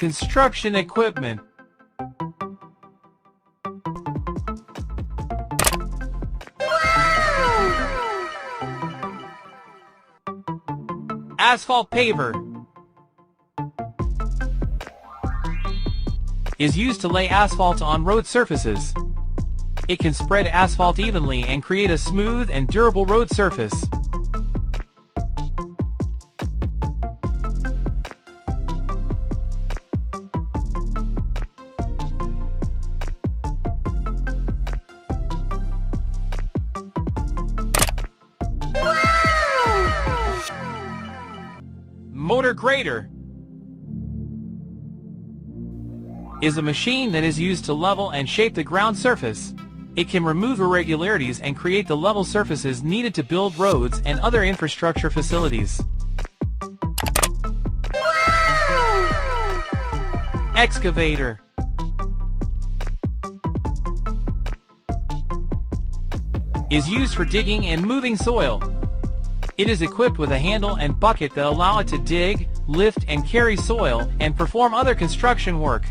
Construction equipment. Asphalt paver is used to lay asphalt on road surfaces. It can spread asphalt evenly and create a smooth and durable road surface. Motor grader is a machine that is used to level and shape the ground surface. It can remove irregularities and create the level surfaces needed to build roads and other infrastructure facilities. Excavator is used for digging and moving soil. It is equipped with a handle and bucket that allow it to dig, lift and carry soil, and perform other construction work.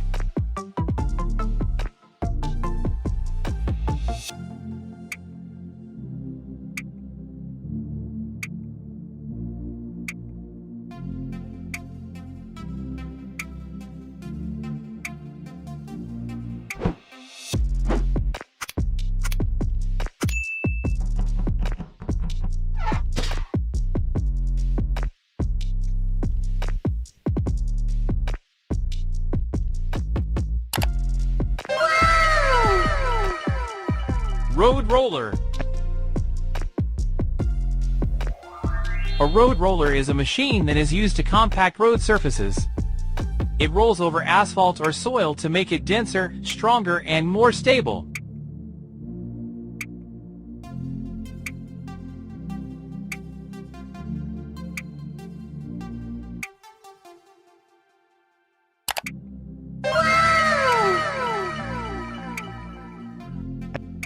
Road roller. A road roller is a machine that is used to compact road surfaces. It rolls over asphalt or soil to make it denser, stronger, and more stable.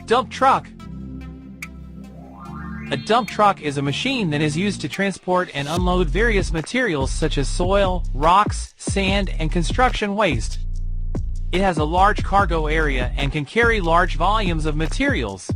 Dump truck. A dump truck is a machine that is used to transport and unload various materials such as soil, rocks, sand, and construction waste. It has a large cargo area and can carry large volumes of materials.